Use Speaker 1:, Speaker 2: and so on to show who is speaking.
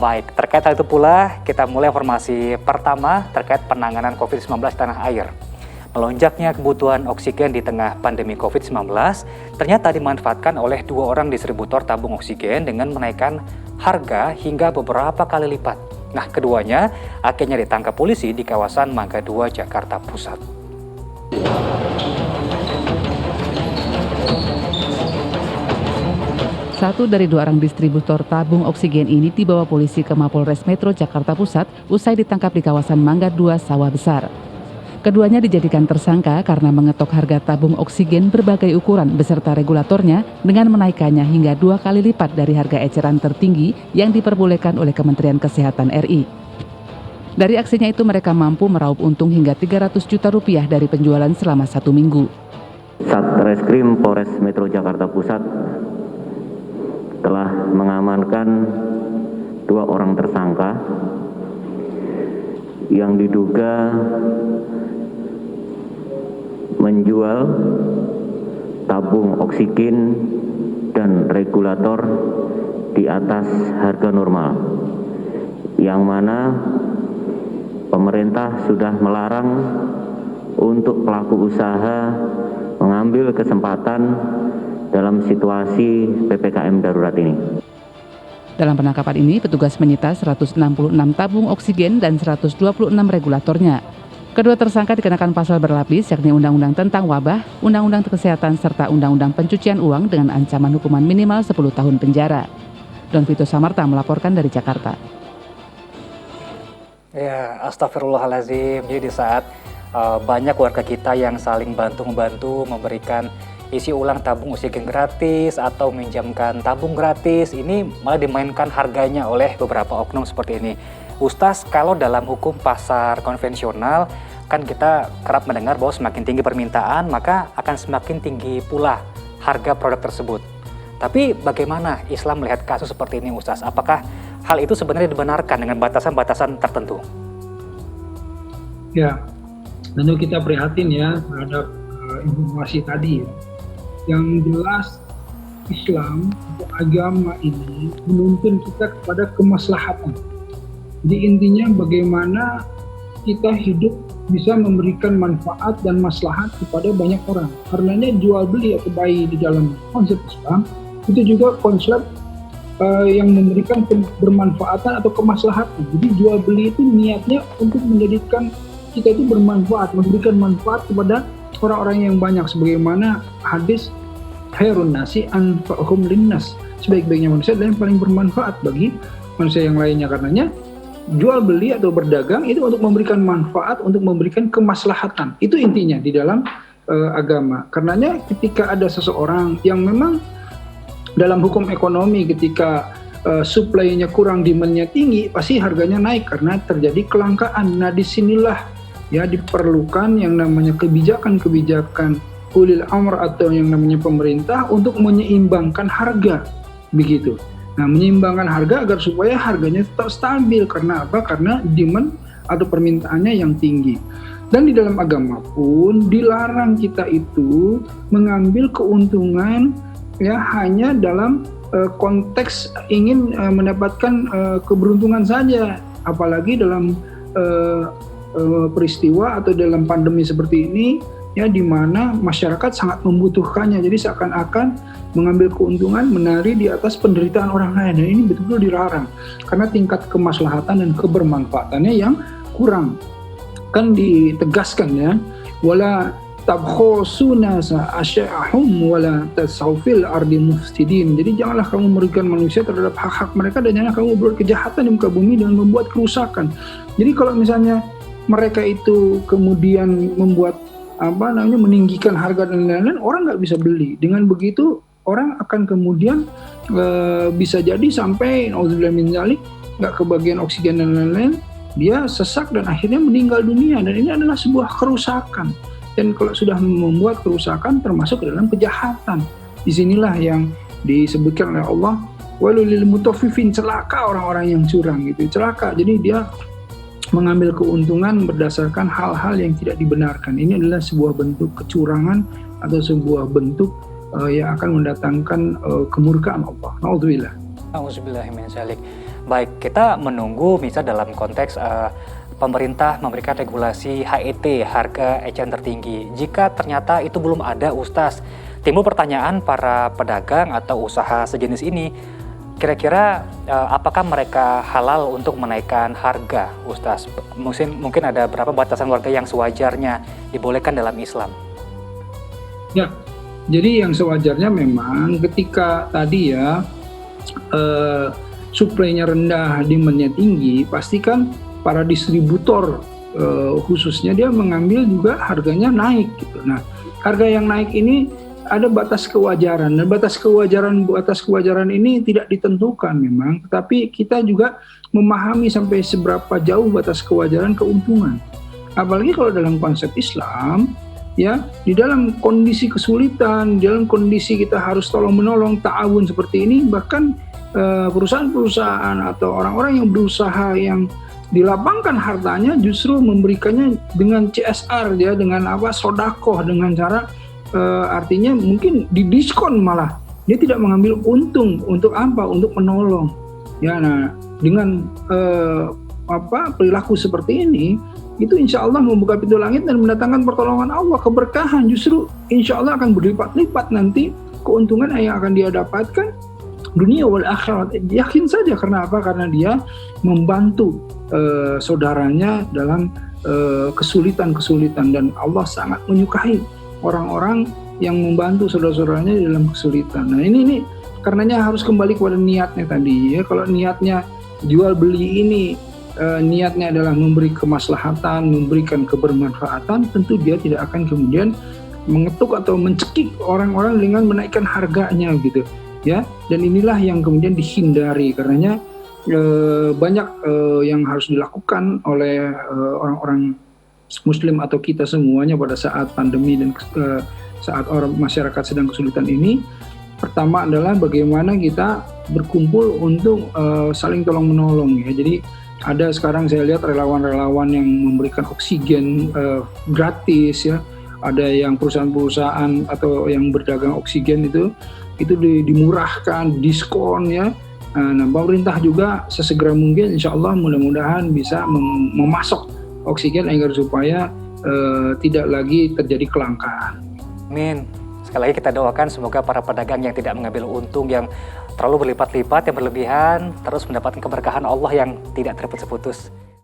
Speaker 1: Baik, terkait hal itu pula, kita mulai informasi pertama terkait penanganan COVID-19 tanah air. Melonjaknya kebutuhan oksigen di tengah pandemi COVID-19 ternyata dimanfaatkan oleh 2 orang distributor tabung oksigen dengan menaikkan harga hingga beberapa kali lipat. Nah, keduanya akhirnya ditangkap polisi di kawasan Mangga 2, Jakarta Pusat.
Speaker 2: Satu dari 2 orang distributor tabung oksigen ini dibawa polisi ke Mapolres Metro Jakarta Pusat usai ditangkap di kawasan Mangga 2, Sawah Besar. Keduanya dijadikan tersangka karena mengetok harga tabung oksigen berbagai ukuran beserta regulatornya dengan menaikkannya hingga 2 kali lipat dari harga eceran tertinggi yang diperbolehkan oleh Kementerian Kesehatan RI. Dari aksinya itu mereka mampu meraup untung hingga 300 juta rupiah dari penjualan selama 1 minggu.
Speaker 3: Satreskrim Polres Metro Jakarta Pusat telah mengamankan 2 orang tersangka yang diduga menjual tabung oksigen dan regulator di atas harga normal, yang mana pemerintah sudah melarang untuk pelaku usaha mengambil kesempatan dalam situasi PPKM darurat ini.
Speaker 2: Dalam penangkapan ini, petugas menyita 166 tabung oksigen dan 126 regulatornya. Kedua tersangka dikenakan pasal berlapis, yakni Undang-Undang tentang Wabah, Undang-Undang Kesehatan, serta Undang-Undang Pencucian Uang dengan ancaman hukuman minimal 10 tahun penjara. Don Vito Samarta melaporkan dari Jakarta.
Speaker 1: Ya, astagfirullahaladzim. Jadi di saat banyak warga kita yang saling bantu-membantu memberikan isi ulang tabung oksigen gratis atau minjamkan tabung gratis, ini malah dimainkan harganya oleh beberapa oknum seperti ini. Ustaz, kalau dalam hukum pasar konvensional kan kita kerap mendengar bahwa semakin tinggi permintaan maka akan semakin tinggi pula harga produk tersebut. Tapi bagaimana Islam melihat kasus seperti ini, Ustaz? Apakah hal itu sebenarnya dibenarkan dengan batasan-batasan tertentu?
Speaker 4: Ya, tentu kita prihatin ya terhadap informasi tadi ya. Yang jelas Islam atau agama ini menuntun kita kepada kemaslahatan. Jadi intinya bagaimana kita hidup bisa memberikan manfaat dan maslahat kepada banyak orang. Karenanya jual beli atau buy di dalam konsep Islam itu juga konsep yang memberikan bermanfaatan atau kemaslahatan. Jadi jual beli itu niatnya untuk menjadikan kita itu bermanfaat, memberikan manfaat kepada orang-orang yang banyak, sebagaimana hadis khairun nasi anfa'uhum linnas, sebaik-baiknya manusia adalah yang paling bermanfaat bagi manusia yang lainnya. Karenanya jual beli atau berdagang itu untuk memberikan manfaat, untuk memberikan kemaslahatan. Itu intinya di dalam agama. Karenanya ketika ada seseorang yang memang dalam hukum ekonomi ketika supply-nya kurang, demand-nya tinggi, pasti harganya naik karena terjadi kelangkaan. Nah, disinilah ya diperlukan yang namanya kebijakan-kebijakan ulil amr atau yang namanya pemerintah untuk menyeimbangkan harga, begitu. Nah, menyeimbangkan harga agar supaya harganya tetap stabil. Karena apa? Karena demand atau permintaannya yang tinggi. Dan di dalam agama pun dilarang kita itu mengambil keuntungan ya hanya dalam konteks ingin mendapatkan keberuntungan saja, apalagi dalam peristiwa atau dalam pandemi seperti ini ya, di mana masyarakat sangat membutuhkannya. Jadi seakan-akan mengambil keuntungan, menari di atas penderitaan orang lain. Dan ini betul-betul dilarang karena tingkat kemaslahatan dan kebermanfaatannya yang kurang. Kan ditegaskan ya, wala tabkhosuna asya'ahum wala tasawfil ardi mufsidin. Jadi janganlah kamu merugikan manusia terhadap hak-hak mereka, dan janganlah kamu berbuat kejahatan di muka bumi dan membuat kerusakan. Jadi kalau misalnya mereka itu kemudian membuat meninggikan harga dan lain-lain, orang nggak bisa beli. Dengan begitu orang akan kemudian bisa jadi sampai nauzubillah min dzalik nggak kebagian oksigen dan lain-lain, dia sesak dan akhirnya meninggal dunia. Dan ini adalah sebuah kerusakan. Dan kalau sudah membuat kerusakan termasuk dalam kejahatan. Disinilah yang disebutkan oleh Allah, walul lil mutaffifin, celaka orang-orang yang curang gitu, celaka. Jadi dia mengambil keuntungan berdasarkan hal-hal yang tidak dibenarkan. Ini adalah sebuah bentuk kecurangan atau sebuah bentuk yang akan mendatangkan kemurkaan Allah. Nauzubillah.
Speaker 1: Auzubillahi min dzalik. Baik, kita menunggu misal dalam konteks pemerintah memberikan regulasi HET, harga eceran tertinggi. Jika ternyata itu belum ada, Ustaz, timbul pertanyaan para pedagang atau usaha sejenis ini, kira-kira apakah mereka halal untuk menaikkan harga, Ustaz? Mungkin ada berapa batasan warga yang sewajarnya dibolehkan dalam Islam?
Speaker 4: Ya, jadi yang sewajarnya memang ketika tadi ya suplainya rendah, demand-nya tinggi, pastikan para distributor khususnya dia mengambil juga harganya naik gitu. Nah, harga yang naik ini ada batas kewajaran, dan batas kewajaran ini tidak ditentukan memang, tetapi kita juga memahami sampai seberapa jauh batas kewajaran keuntungan. Apalagi kalau dalam konsep Islam, ya, di dalam kondisi kesulitan, dalam kondisi kita harus tolong menolong, ta'awun seperti ini, bahkan perusahaan-perusahaan atau orang-orang yang berusaha yang dilapangkan hartanya justru memberikannya dengan CSR, ya, dengan sodakoh, dengan cara artinya mungkin didiskon, malah dia tidak mengambil untung untuk apa? Untuk menolong. Ya, nah dengan perilaku seperti ini, itu insya Allah membuka pintu langit dan mendatangkan pertolongan Allah, keberkahan. Justru insya Allah akan berlipat-lipat nanti keuntungan yang akan dia dapatkan dunia wal akhirat. Yakin saja. Karena apa? Karena dia membantu saudaranya dalam kesulitan-kesulitan, dan Allah sangat menyukai orang-orang yang membantu saudara-saudaranya dalam kesulitan. Nah, ini karenanya harus kembali kepada niatnya tadi, ya. Kalau niatnya jual beli ini niatnya adalah memberi kemaslahatan, memberikan kebermanfaatan, tentu dia tidak akan kemudian mengetuk atau mencekik orang-orang dengan menaikkan harganya gitu, ya. Dan inilah yang kemudian dihindari. Karenanya banyak yang harus dilakukan oleh orang-orang Muslim atau kita semuanya pada saat pandemi dan saat orang masyarakat sedang kesulitan ini. Pertama adalah bagaimana kita berkumpul untuk saling tolong menolong, ya. Jadi ada sekarang saya lihat relawan-relawan yang memberikan oksigen gratis, ya. Ada yang perusahaan-perusahaan atau yang berdagang oksigen itu dimurahkan, diskon, ya. Nah, pemerintah juga sesegera mungkin insya Allah mudah-mudahan bisa memasok oksigen agar supaya tidak lagi terjadi kelangkaan.
Speaker 1: Amin. Sekali lagi kita doakan semoga para pedagang yang tidak mengambil untung yang terlalu berlipat-lipat, yang berlebihan, terus mendapatkan keberkahan Allah yang tidak terputus-putus.